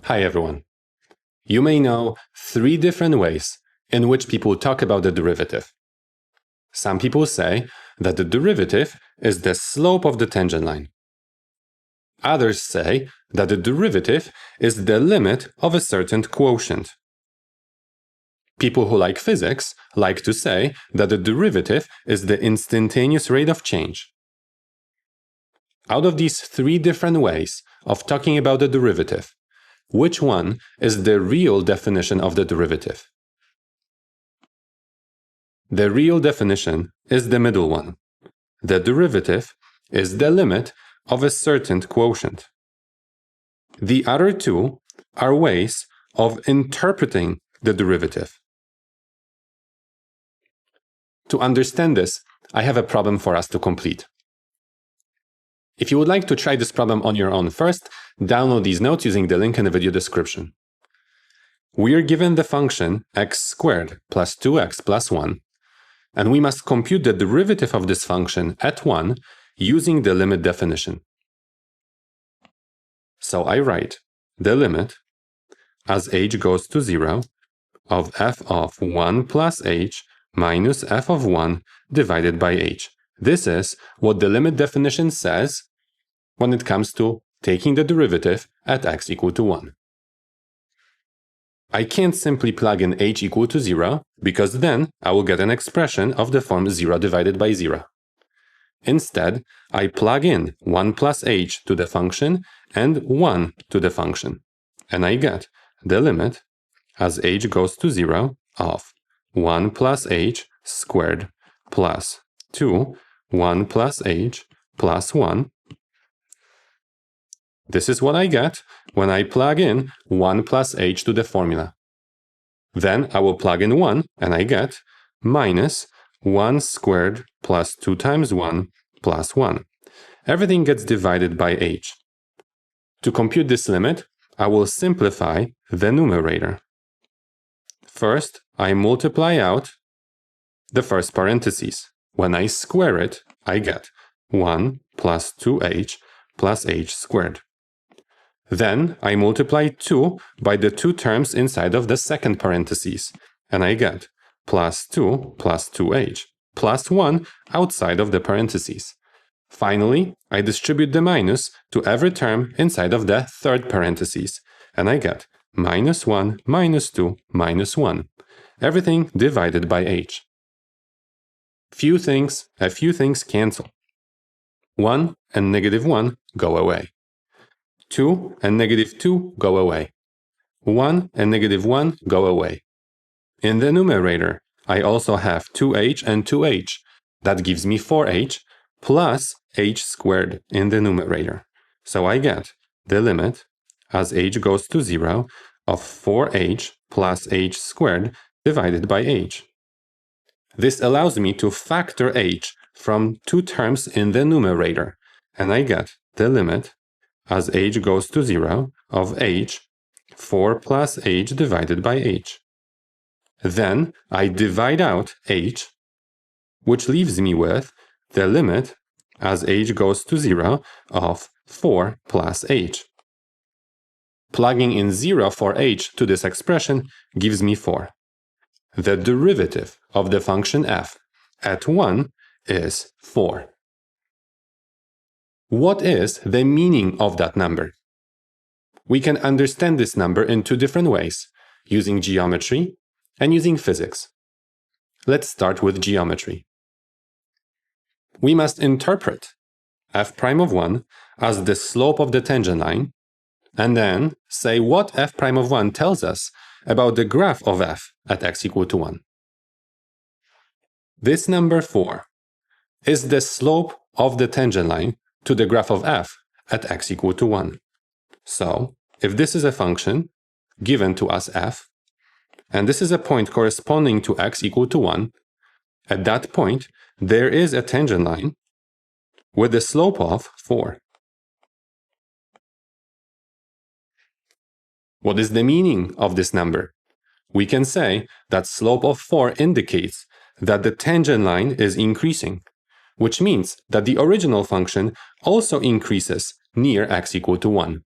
Hi everyone. You may know 3 different ways in which people talk about the derivative. Some people say that the derivative is the slope of the tangent line. Others say that the derivative is the limit of a certain quotient. People who like physics like to say that the derivative is the instantaneous rate of change. Out of these 3 different ways of talking about the derivative, which one is the real definition of the derivative? The real definition is the middle one. The derivative is the limit of a certain quotient. The other 2 are ways of interpreting the derivative. To understand this, I have a problem for us to complete. If you would like to try this problem on your own first, download these notes using the link in the video description. We are given the function x squared plus 2x plus 1, and we must compute the derivative of this function at 1 using the limit definition. So I write the limit as h goes to 0 of f of 1 plus h minus f of 1 divided by h. This is what the limit definition says when it comes to taking the derivative at x equal to 1. I can't simply plug in h equal to 0, because then I will get an expression of the form 0 divided by 0. Instead, I plug in 1 plus h to the function and 1 to the function, and I get the limit as h goes to 0 of 1 plus h squared plus 2, 1 plus h plus 1. This is what I get when I plug in 1 plus h to the formula. Then I will plug in 1 and I get minus 1 squared plus 2 times 1 plus 1. Everything gets divided by h. To compute this limit, I will simplify the numerator. First, I multiply out the first parentheses. When I square it, I get 1 plus 2h plus h squared. Then I multiply 2 by the 2 terms inside of the second parentheses, and I get plus 2 plus 2h plus 1 outside of the parentheses. Finally, I distribute the minus to every term inside of the third parentheses, and I get minus 1, minus 2, minus 1. Everything divided by h. A few things cancel. 1 and negative 1 go away. 2 and negative 2 go away. 1 and negative 1 go away. In the numerator, I also have 2h and 2h. That gives me 4h plus h squared in the numerator. So I get the limit as h goes to 0 of 4h plus h squared divided by h. This allows me to factor h from 2 terms in the numerator, and I get the limit as h goes to 0 of h, 4 plus h divided by h. Then I divide out h, which leaves me with the limit as h goes to 0 of 4 plus h. Plugging in 0 for h to this expression gives me 4. The derivative of the function f at 1 is 4. What is the meaning of that number? We can understand this number in 2 different ways, using geometry and using physics. Let's start with geometry. We must interpret f prime of 1 as the slope of the tangent line, and then say what f prime of 1 tells us about the graph of f at x equal to 1. This number 4 is the slope of the tangent line to the graph of f at x equal to 1. So, if this is a function given to us f, and this is a point corresponding to x equal to 1, at that point, there is a tangent line with the slope of 4. What is the meaning of this number? We can say that slope of 4 indicates that the tangent line is increasing, which means that the original function also increases near x equal to 1.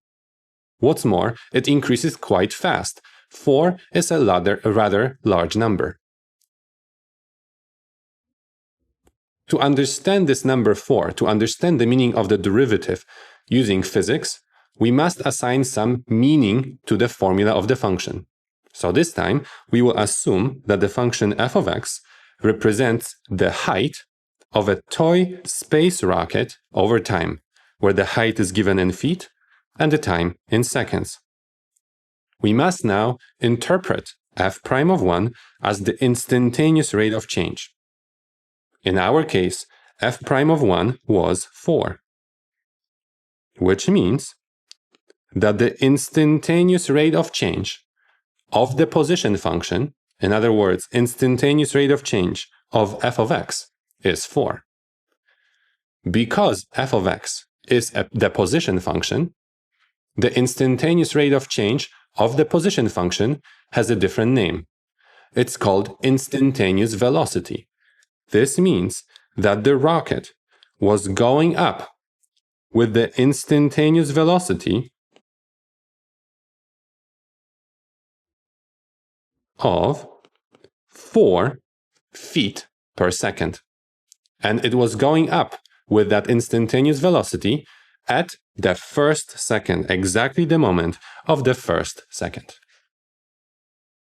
What's more, it increases quite fast. 4 is a rather large number. To understand this number 4, to understand the meaning of the derivative using physics, we must assign some meaning to the formula of the function. So this time, we will assume that the function f of x represents the height of a toy space rocket over time, where the height is given in feet and the time in seconds. We must now interpret f prime of 1 as the instantaneous rate of change. In our case, f prime of 1 was 4, which means that the instantaneous rate of change of the position function, in other words, instantaneous rate of change of f of x, is 4. Because f of x is the position function, the instantaneous rate of change of the position function has a different name. It's called instantaneous velocity. This means that the rocket was going up with the instantaneous velocity of 4 feet per second. And it was going up with that instantaneous velocity at the first second, exactly the moment of the first second.